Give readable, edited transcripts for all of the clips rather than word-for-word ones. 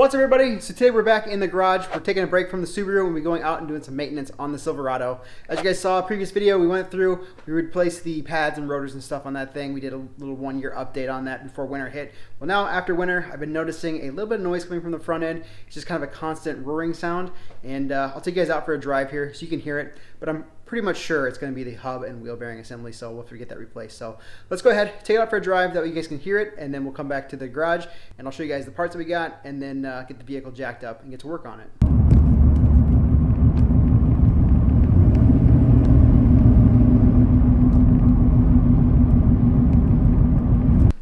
What's up, everybody? So today we're back in the garage. We're taking a break from the Subaru and we're going out and doing some maintenance on the Silverado. As you guys saw in a previous video, we went through, we replaced the pads and rotors and stuff on that thing. We did a little 1-year update on that before winter hit. Well, now after winter, I've been noticing a little bit of noise coming from the front end. It's just kind of a constant roaring sound. And I'll take you guys out for a drive here so you can hear it. But I'm pretty much sure it's going to be the hub and wheel bearing assembly, so we'll have to get that replaced. So let's go ahead, take it out for a drive, that way you guys can hear it, and then we'll come back to the garage and I'll show you guys the parts that we got, and then get the vehicle jacked up and get to work on it.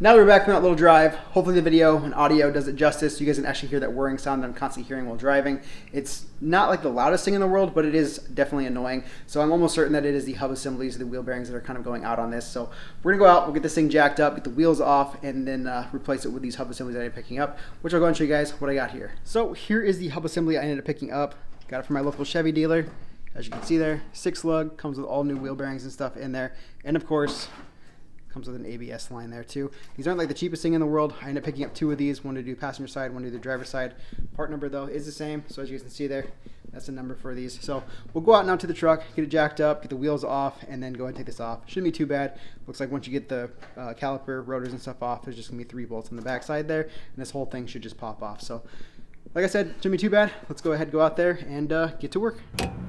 Now that we're back from that little drive, hopefully the video and audio does it justice so you guys can actually hear that whirring sound that I'm constantly hearing while driving. It's not like the loudest thing in the world, but it is definitely annoying. So I'm almost certain that it is the hub assemblies, the wheel bearings that are kind of going out on this. So we're gonna go out, we'll get this thing jacked up, get the wheels off, and then replace it with these hub assemblies that I'm picking up, which I'll go and show you guys what I got here. So here is the hub assembly I ended up picking up. Got it from my local Chevy dealer. As you can see there, 6 lug, comes with all new wheel bearings and stuff in there. And of course, comes with an ABS line there too. These aren't like the cheapest thing in the world. I ended up picking up 2 of these, one to do passenger side, one to do the driver's side. Part number though is the same, so as you guys can see there, that's the number for these. So we'll go out now to the truck, get it jacked up, get the wheels off, and then go ahead and take this off. Shouldn't be too bad. Looks like once you get the caliper, rotors and stuff off, there's just gonna be 3 bolts on the back side there, and this whole thing should just pop off. So like I said, shouldn't be too bad. Let's go ahead, go out there, and get to work.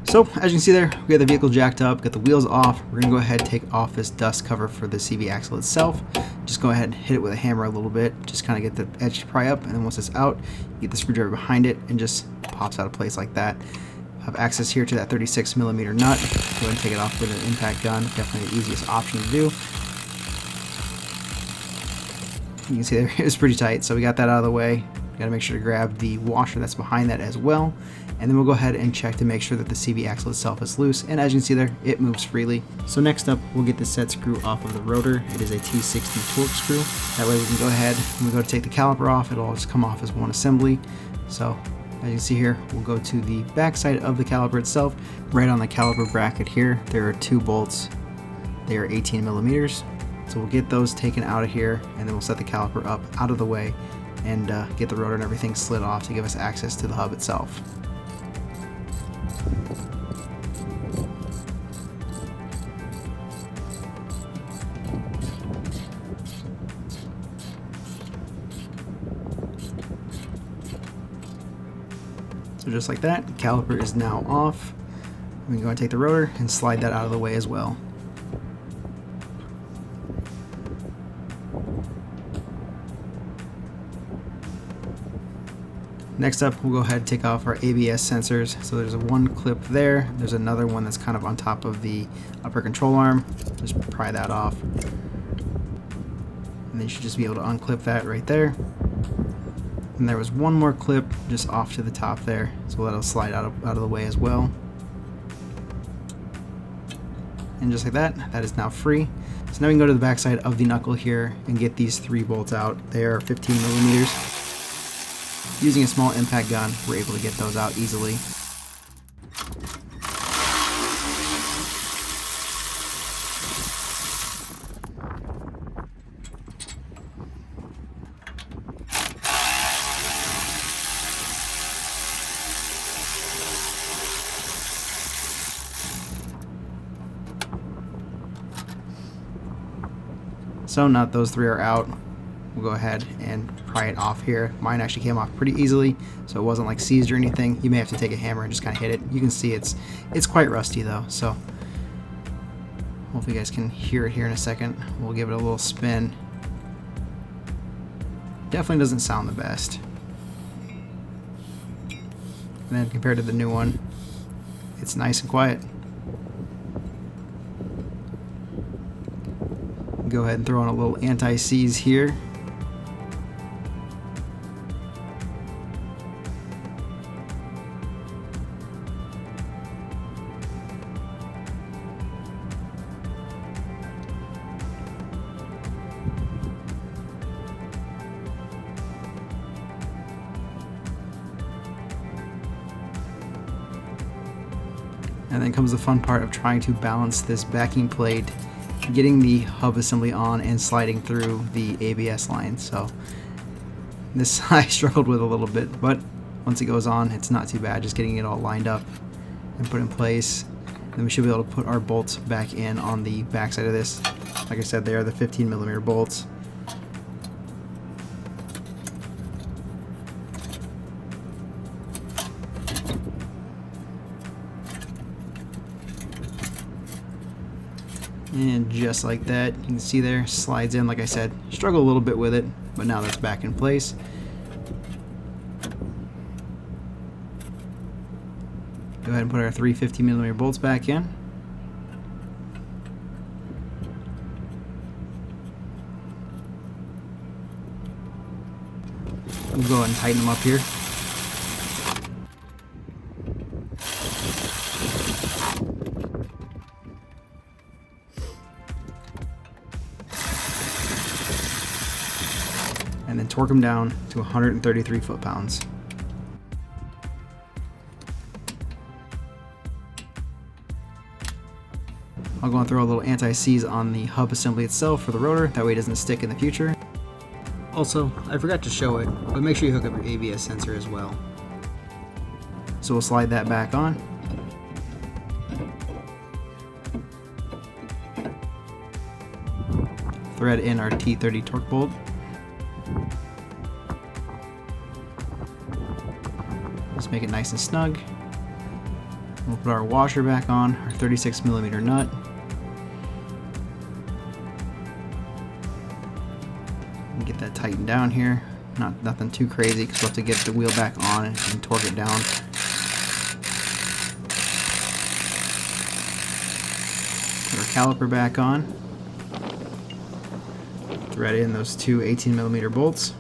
So as you can see there, we got the vehicle jacked up, got the wheels off. We're gonna go ahead and take off this dust cover for the CV axle itself. Just go ahead and hit it with a hammer a little bit, just kind of get the edge to pry up, and then once it's out, you get the screwdriver behind it and just pops out of place like that. Have access here to that 36mm nut. Go ahead and take it off with an impact gun. Definitely the easiest option to do. You can see there, it was pretty tight, so we got that out of the way. Got to make sure to grab the washer that's behind that as well, and then we'll go ahead and check to make sure that the CV axle itself is loose, and as you can see there, it moves freely. So next up, we'll get the set screw off of the rotor. It is a T60 torque screw. That way we can go ahead, when we go to take the caliper off, it'll all just come off as one assembly. So as you can see here, we'll go to the back side of the caliper itself. Right on the caliper bracket here, there are 2 bolts. They are 18mm. So we'll get those taken out of here, and then we'll set the caliper up out of the way and get the rotor and everything slid off to give us access to the hub itself. So just like that, the caliper is now off. We can go and take the rotor and slide that out of the way as well. Next up, we'll go ahead and take off our ABS sensors. So there's one clip there. There's another one that's kind of on top of the upper control arm. Just pry that off. And then you should just be able to unclip that right there. And there was one more clip just off to the top there. So that'll slide out of the way as well. And just like that, that is now free. So now we can go to the back side of the knuckle here and get these 3 bolts out. They are 15mm. Using a small impact gun, we're able to get those out easily. So now that those 3 are out, we'll go ahead and pry it off here. Mine actually came off pretty easily, so it wasn't like seized or anything. You may have to take a hammer and just kind of hit it. You can see it's quite rusty though, so hopefully you guys can hear it here in a second. We'll give it a little spin. Definitely doesn't sound the best. And then compared to the new one, it's nice and quiet. Go ahead and throw in a little anti-seize here. And then comes the fun part of trying to balance this backing plate, getting the hub assembly on and sliding through the ABS line. So This I struggled with a little bit, but once it goes on, it's not too bad. Just getting it all lined up and put in place. Then we should be able to put our bolts back in on the back side of this. Like I said, they are the 15mm bolts. And just like that, you can see there, slides in. Like I said, struggle a little bit with it, but now that's back in place. Go ahead and put our 3 15mm bolts back in. We'll go ahead and tighten them up here. And then torque them down to 133 foot-pounds. I'll go and throw a little anti-seize on the hub assembly itself for the rotor, that way it doesn't stick in the future. Also, I forgot to show it, but make sure you hook up your ABS sensor as well. So we'll slide that back on. Thread in our T30 torque bolt. Just make it nice and snug. We'll put our washer back on, our 36mm nut. And get that tightened down here. Nothing too crazy because we'll have to get the wheel back on and torque it down. Put our caliper back on. Thread in those 2 18mm bolts.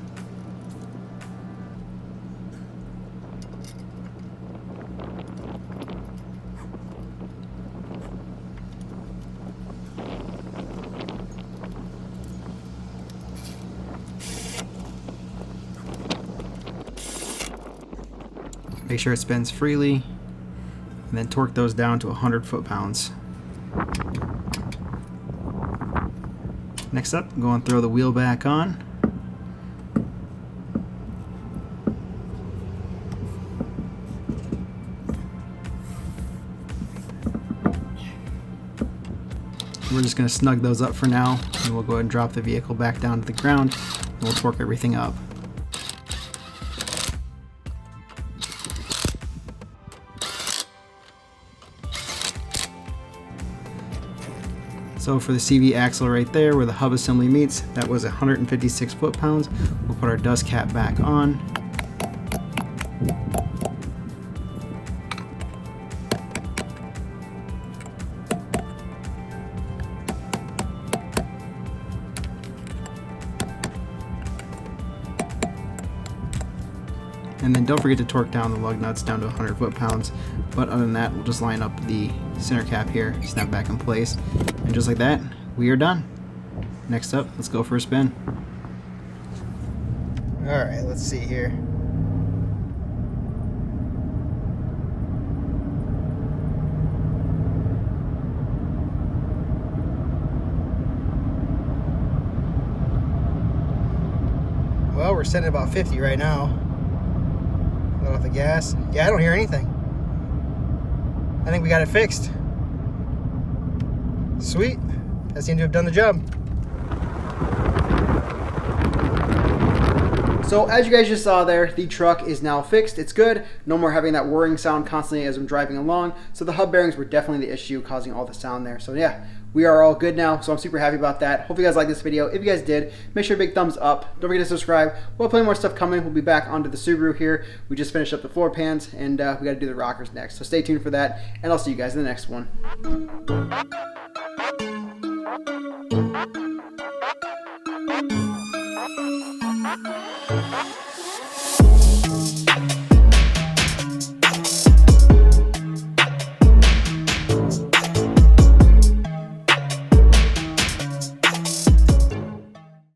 Make sure it spins freely, and then torque those down to 100 foot-pounds. Next up, go and throw the wheel back on. We're just going to snug those up for now, and we'll go ahead and drop the vehicle back down to the ground, and we'll torque everything up. So for the CV axle right there where the hub assembly meets, that was 156 foot-pounds. We'll put our dust cap back on. And then don't forget to torque down the lug nuts down to 100 foot-pounds. But other than that, we'll just line up the center cap here, snap back in place. And just like that, we are done. Next up, let's go for a spin. Alright, let's see here. Well, we're sitting at about 50 right now. Let off the gas. Yeah, I don't hear anything. I think we got it fixed. Sweet. That seemed to have done the job. So as you guys just saw there, the truck is now fixed. It's good. No more having that whirring sound constantly as I'm driving along. So the hub bearings were definitely the issue causing all the sound there. So yeah, we are all good now. So I'm super happy about that. Hope you guys liked this video. If you guys did, make sure to big thumbs up. Don't forget to subscribe. We'll have plenty more stuff coming. We'll be back onto the Subaru here. We just finished up the floor pans and we got to do the rockers next. So stay tuned for that. And I'll see you guys in the next one. Thank you.